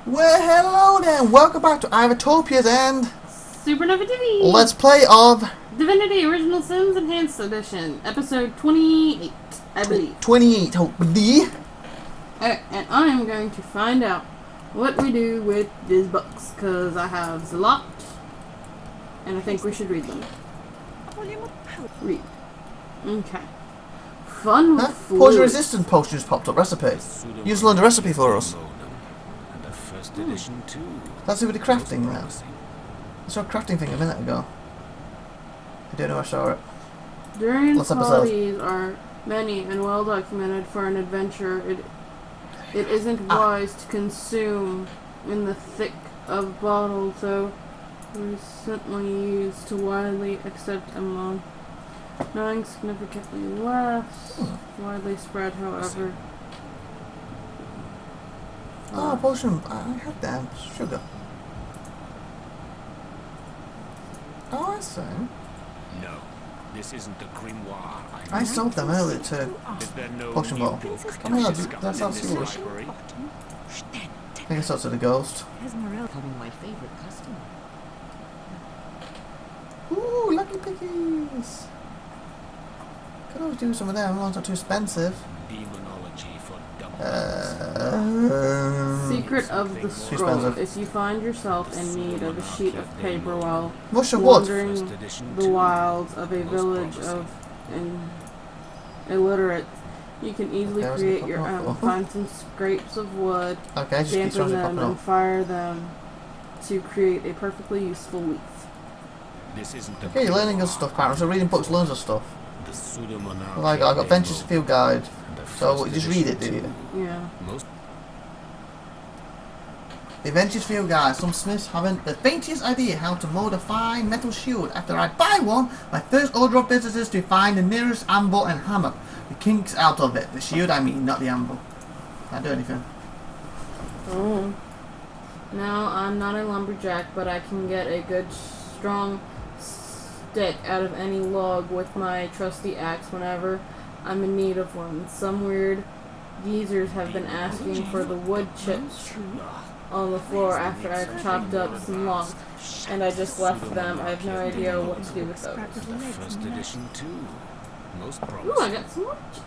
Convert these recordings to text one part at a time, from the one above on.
Well, hello there, welcome back to IVATOPIA'S and SupernovaTiffy! Let's Play of Divinity Original Sins Enhanced Edition, episode 28, I believe. 28, hopefully. Alright, and I am going to find out what we do with these books, because I have a lot, and I think we should read them. Read. Okay. Fun with fluid. Poison resistant potion just popped up, recipe. You just learned a recipe for us. Let's do with the crafting now. I saw a crafting thing a minute ago. I don't know I saw it. Durian qualities are many and well documented for an adventure. It isn't wise to consume in the thick of bottle, so recently used to widely accept among knowing significantly less widely spread, however. Oh, potion. I had that. Sugar. Oh, I see. No, this isn't the grimoire. I sold them earlier too. Potion bottle. Oh my god, that's how serious. I think I sold to the ghost. My favorite customer. Ooh, lucky pickies. Could always do some of them, one's not too expensive. Demonology for Secret of the Scroll. If you find yourself in need of a sheet of paper while wandering the wilds of a village of illiterate, you can easily create your own. Find some scraps of wood, dampen them, and fire them to create a perfectly useful leaf. Okay, you're learning good stuff, apparently. So reading books learns us stuff. Like, I got Ventures Field Guide. So you just read it, do you? Yeah. The Adventures Field Guide. Some smiths haven't the faintest idea how to mold a fine metal shield. After I buy one, my first order of business is to find the nearest anvil and hammer the kinks out of it. The shield, I mean, not the anvil. Can't do anything. Oh. No, I'm not a lumberjack, but I can get a good, strong stick out of any log with my trusty axe whenever I'm in need of one. Some weird geezers have been asking for the wood chips on the floor after I've chopped up some logs, and I just left them. I have no idea what to do with those. Ooh, I got some more chips.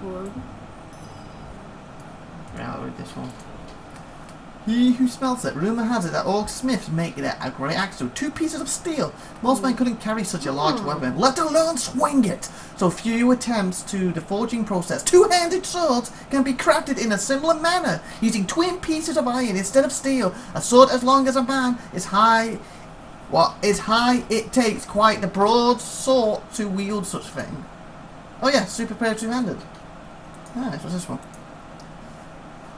Wood. Yeah, I'll read this one. He who smells it. Rumour has it that orc smiths make it a great axe with 2 pieces of steel. Most men couldn't carry such a large weapon, let alone swing it. So few attempts to the forging process. 2-handed swords can be crafted in a similar manner, using twin pieces of iron instead of steel. A sword as long as a man is high. It takes quite the broad sword to wield such thing. Oh yeah, super pair 2-handed. Nice, what's this one?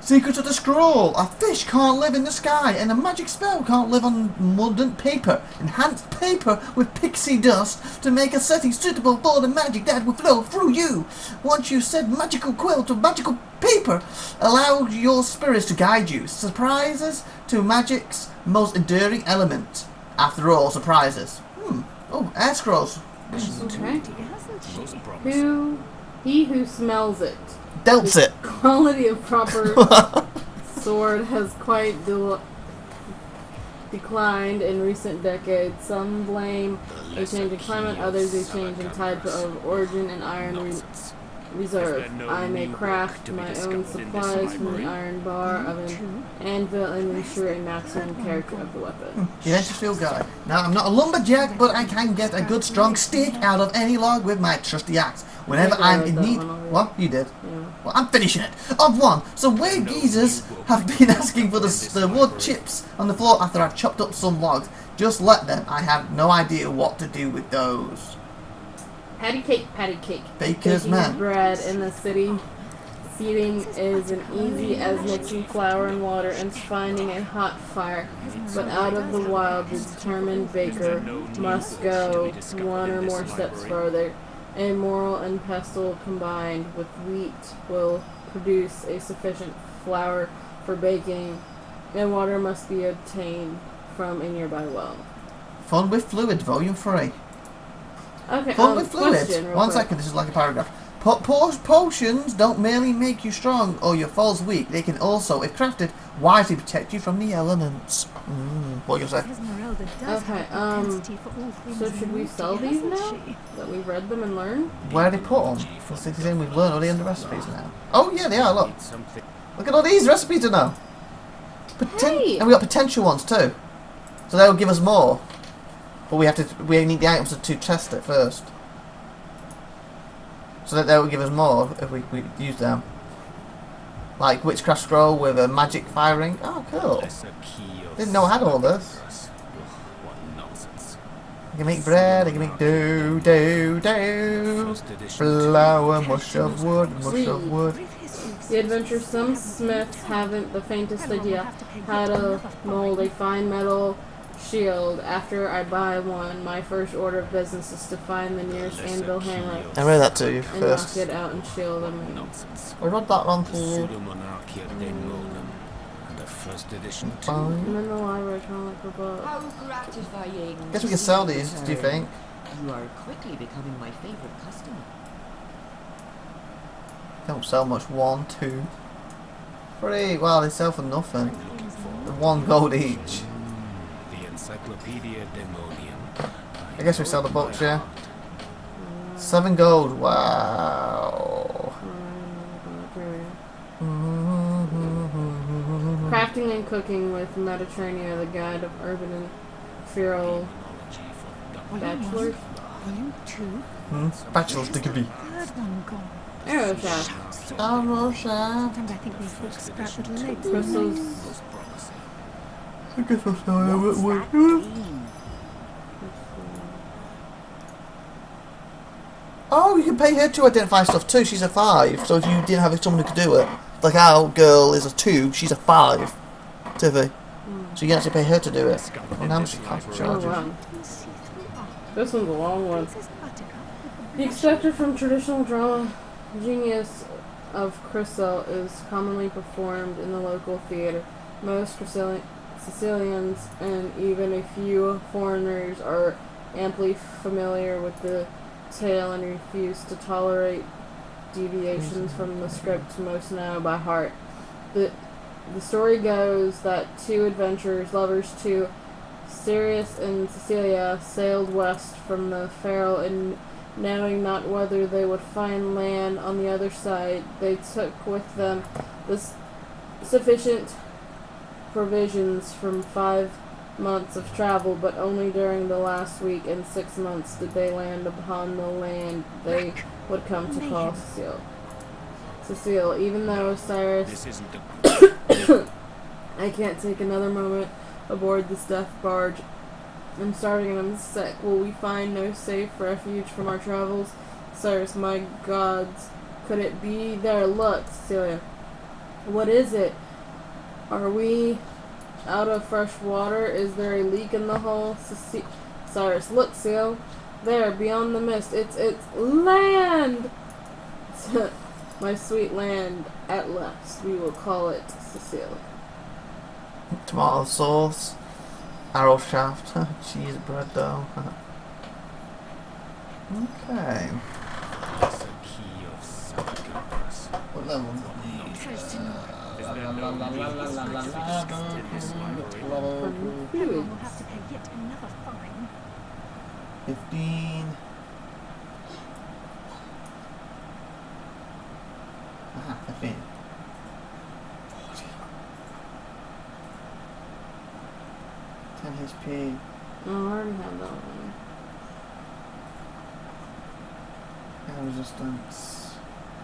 Secret of the Scroll. A fish can't live in the sky, and a magic spell can't live on mordant paper. Enhanced paper with pixie dust to make a setting suitable for the magic that will flow through you. Once you set magical quill to magical paper, allow your spirits to guide you. Surprises to magic's most enduring element. After all, surprises. Oh, air scrolls. Okay. He who smells it. Delts it. Quality of proper sword has quite declined in recent decades. Some blame a change in climate, others a change in type of origin and iron reserve. I may craft my own supplies from the iron bar of an anvil and ensure a maximum character of the weapon. The Edtion field guide. Now, I'm not a lumberjack, but I can get a good strong stick out of any log with my trusty axe. Whenever I'm in need... What? You did? Yeah. Well, I'm finishing it. Of one. So weird geezers have been asking for the wood chips on the floor after I've chopped up some logs. Just let them. I have no idea what to do with those. Patty cake, patty cake. Baker's Baking man. bread in the city. Seeding is as easy as mixing flour and water and finding a hot fire. But out of the wild, the determined baker must go 1 or more steps further. A morel and pestle combined with wheat will produce a sufficient flour for baking, and water must be obtained from a nearby well. Fun with Fluid, Volume 3. Okay, Fun with Fluid. question, real One quick. second, this is like a paragraph. Potions don't merely make you strong or your foes weak. They can also, if crafted, wisely protect you from the elements. What you say? Okay, so should we sell these now? That we read them and learned? Where do they put them? For 16 we've learned all the other recipes now. Oh yeah, they are, look. Look at all these recipes to know. Hey! And we got potential ones too. So they will give us more. But we need the items to test it first. So that they will give us more if we use them. Like witchcraft scroll with a magic firing. Oh, cool. Didn't know I had all this. I can make bread, I can make dough. Flour, mush of wood. The adventuresome smiths haven't the faintest idea how to mold a fine metal shield. After I buy one, my first order of business is to find the nearest anvil hammer. I read that to you and first. knock it out and shield them. I read that one to you. I'm in the library trying to look for books. How gratifying. Guess we can sell these, do you think? You are quickly becoming my favorite customer. Don't sell much. 1, 2, 3. Wow, they sell for nothing. 1 gold each. The Encyclopedia Demonium. I guess we sell the books, yeah? 7 gold. Wow. Crafting and cooking with Mediterranean, the guide of urban and feral bachelors. Volume 2. Bachelor's degree. Third one gone. Arrow shaft. Arrow shaft. Sometimes I think these books sprout little legs. Crystals. I guess I'll sell it. Oh, you can pay her to identify stuff too. She's a 5. So if you didn't have someone who could do it, like our girl is a 2, she's a 5. Tiffy. So you can actually pay her to do it. And how much she costs Oh charges. wow. This one's a long one. The expected from traditional drama genius of Crystal is commonly performed in the local theater. Most Sicilians and even a few foreigners are amply familiar with the tale and refuse to tolerate deviations from the script most know by heart. The story goes that 2 adventurers, lovers to Sirius and Cecilia, sailed west from the Feral, and knowing not whether they would find land on the other side, they took with them the sufficient provisions from 5 months of travel, but only during the last week and 6 months did they land upon the land they would come to call Cecile. Even though Cyrus, This isn't the I can't take another moment aboard this death barge. I'm starting and I'm sick. Will we find no safe refuge from our travels? Cyrus, my gods, could it be there? Look, Cecilia. What is it? Are we out of fresh water? Is there a leak in the hull? Cyrus, look, Seal. There, beyond the mist. It's land! My sweet land, at last. We will call it Cecilia. Tomato sauce. Arrow shaft. Cheese bread though. Okay. It's a key of Sacrifice. What level? Is there no discussed in this library? Fluid. We'll have to pay yet another fine. 15. Aha, 15. 40. 10 HP. Oh, I already have that one. Air resistance.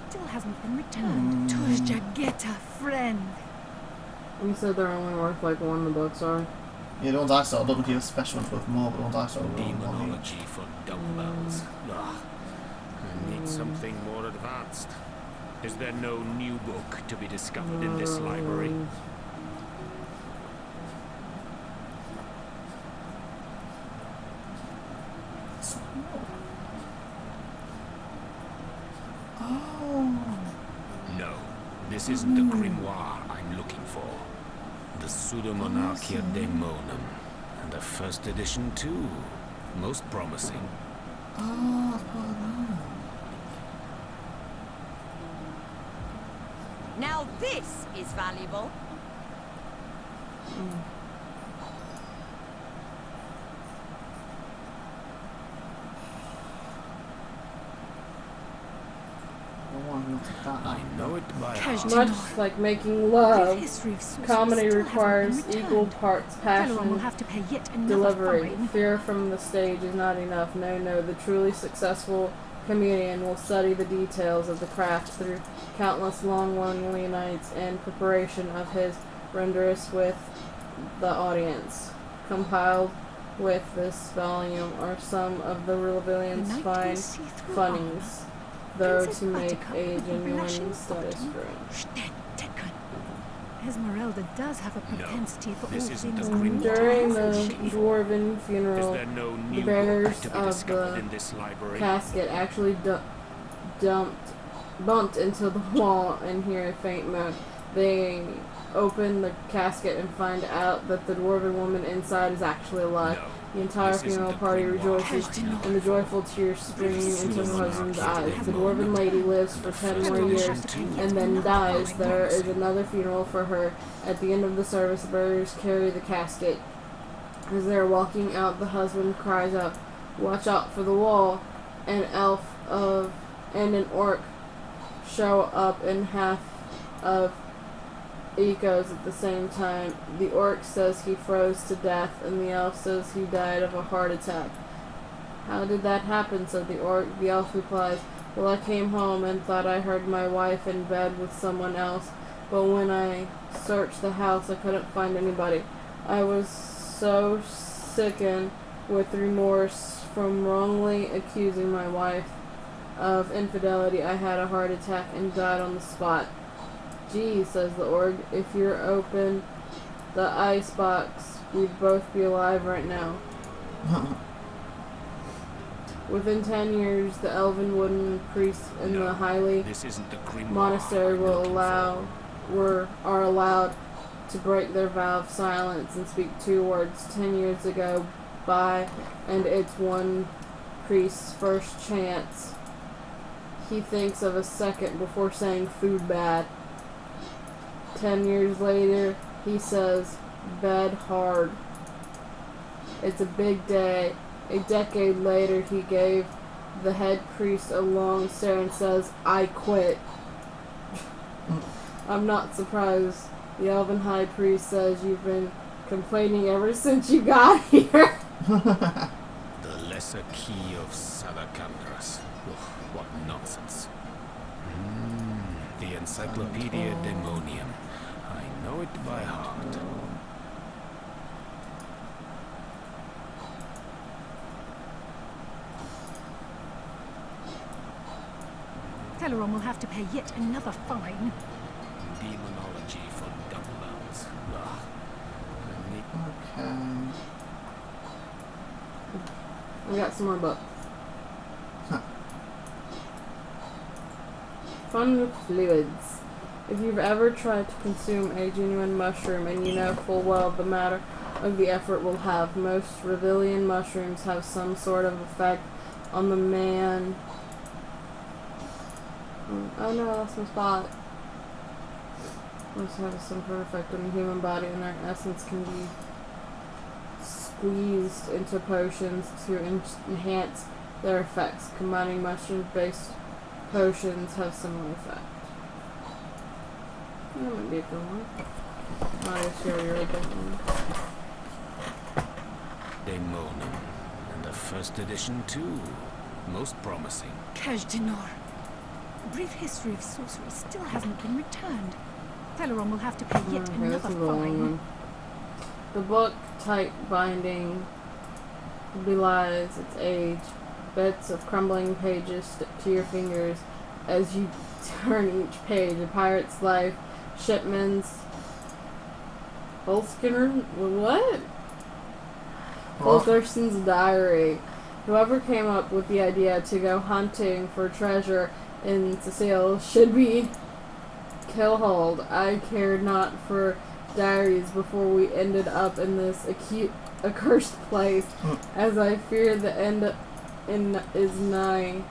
Still hasn't been returned. Turjageta, friend. You said they're only worth like 1 the books are. Yeah, the ones I saw, I don't know if the special ones worth more, but the ones I saw were only 1 each. Demonology for dumbbells. Ugh. I need something more advanced. Is there no new book to be discovered in this library? No, this isn't the grimoire I'm looking for. The Pseudomonarchia Daemonum. And the first edition too. Most promising. Oh, that's part of that. Now this is valuable. I know it by heart. Much like making love, comedy requires equal parts passion and delivery. Fear from the stage is not enough. No, no, the truly successful comedian will study the details of the craft through countless long, lonely nights in preparation of his rendezvous with the audience. Compiled with this volume are some of the Rebellion's fine funnies, though to make a genuine status room. Esmeralda does have a propensity for all things. During the dwarven funeral, No the bearers of the casket actually bumped into the wall and hear a faint moan. They open the casket and find out that the dwarven woman inside is actually alive. The entire funeral party rejoices, and the joyful tears stream into her husband's eyes. The dwarven lady lives for 10 more years and then dies. There is another funeral for her. At the end of the service, the bearers carry the casket. As they are walking out, the husband cries out, "Watch out for the wall!" An elf and an orc show up in half of echoes at the same time. The orc says he froze to death, and the elf says he died of a heart attack. "How did that happen?" said the orc. The elf replies, "Well, I came home and thought I heard my wife in bed with someone else, but when I searched the house, I couldn't find anybody. I was so sickened with remorse from wrongly accusing my wife of infidelity, I had a heart attack and died on the spot." "Gee," says the orc, "if you're open the ice box, we'd both be alive right now." Within 10 years, the elven wooden priests in the highly monastery are allowed to break their vow of silence and speak 2 words. 10 years ago by, and it's one priest's first chance. He thinks of a second before saying food bad. 10 years later, he says, "Bed hard." It's a big day. A decade later, he gave the head priest a long stare and says, "I quit." "I'm not surprised." The elven high priest says, "You've been complaining ever since you got here." The lesser key of Salacandras. What nonsense. The Encyclopedia Demonium. I know it by heart. Teleron will have to pay yet another fine. Demonology for dumbbells. Okay. We got some more books. Fun with fluids. If you've ever tried to consume a genuine mushroom and you know full well the matter of the effort will have, most Rebellion mushrooms have some sort of effect on the man. Oh no, I lost my spot. Most have some sort of effect on the human body, and their essence can be squeezed into potions to enhance their effects. Combining mushroom-based potions have similar effect. That might be a good one. I'll show you a good one. Daemonum. And the first edition too. Most promising. Cash Dinor. A brief history of sorcery still hasn't been returned. Teleron will have to pay yet another fine. The book, tight binding, belies its age. Bits of crumbling pages stick to your fingers as you turn each page. A pirate's life, shipments, Holskinner, what? Holgerson's diary. Whoever came up with the idea to go hunting for treasure in Cecile should be killed. I cared not for diaries before we ended up in this accursed place, as I fear the end is nigh.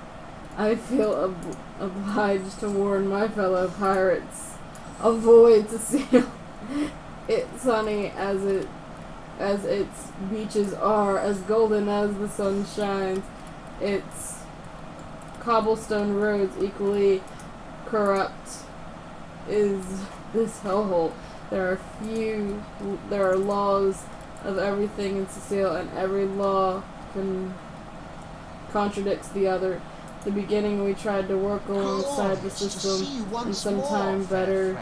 I feel obliged to warn my fellow pirates. avoid Cecile. It's sunny as its beaches are, as golden as the sun shines. Its cobblestone roads equally corrupt is this hellhole. There are laws of everything in Cecile, and every law contradicts the other. At the beginning we tried to work alongside the system, and sometime better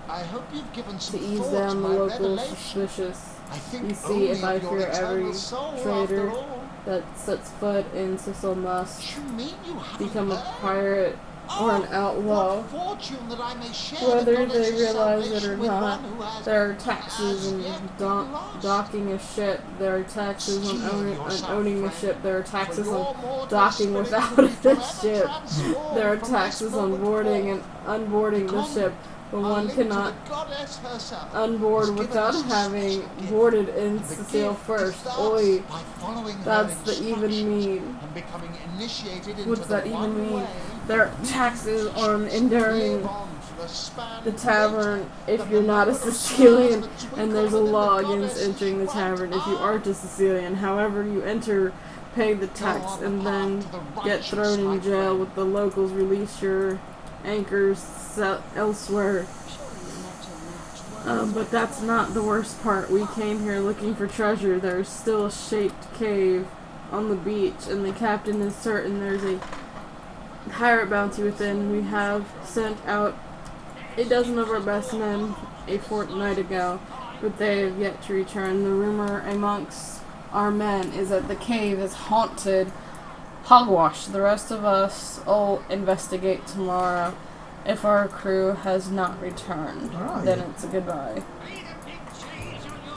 I hope you've given to some ease thought down to the my local revelation. suspicious. I think You see, if I only of your fear every eternal soul, traitor after all. that sets foot in Cecile must You mean you haven't become a heard? pirate or an outlaw. What fortune that I may share Whether the knowledge they of realize it or salvation with not, one who has there are taxes as on yet been lost. docking a ship, there are taxes on Steel owning yourself, a friend, ship, there are for taxes your on mortal docking spirit without to be a forever ship, transformed there are from taxes this on moment boarding and forth. unboarding the Because ship, but our one link to the cannot goddess herself has unboard given without us a having special gift. boarded in And the Cecile gift first. starts Oi, by following her that's the even instructions mean. and becoming initiated into What's that the even one mean? way There are taxes on enduring live on for the span the tavern greater if than you're the not a number of Sicilian, stars that and there's a twinkle within law the against goddess's entering the right tavern if you eye. aren't a Sicilian. However, you enter, pay the tax, on the and path then to the get righteous, thrown my in jail friend. with the locals. Release your anchors elsewhere. But that's not the worst part. We came here looking for treasure. There's still a shaped cave on the beach, and the captain is certain there's a pirate bounty within. We have sent out a dozen of our best men a fortnight ago, but they have yet to return. The rumor amongst our men is that the cave is haunted. Hogwash. The rest of us will investigate tomorrow. If our crew has not returned, then it's a goodbye.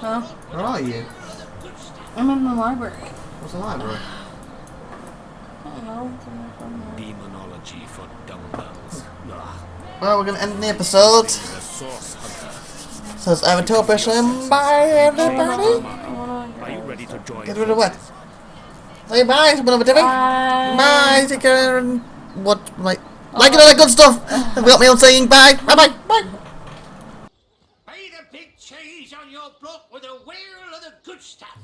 Huh? Where are you? I'm in the library. What's the library? I don't know. Demonology for dumbbells. Ugh. Well, we're going to end the episode. The source hunter. So it's IVATOPIA saying bye, everybody. Are you ready to join? Get rid of what? Say bye, SupernovaTiffy. Bye, take care, and what, like and all that good stuff. I've got me on saying bye. Bye. Pay the big cheese on your block with a wheel of the good stuff.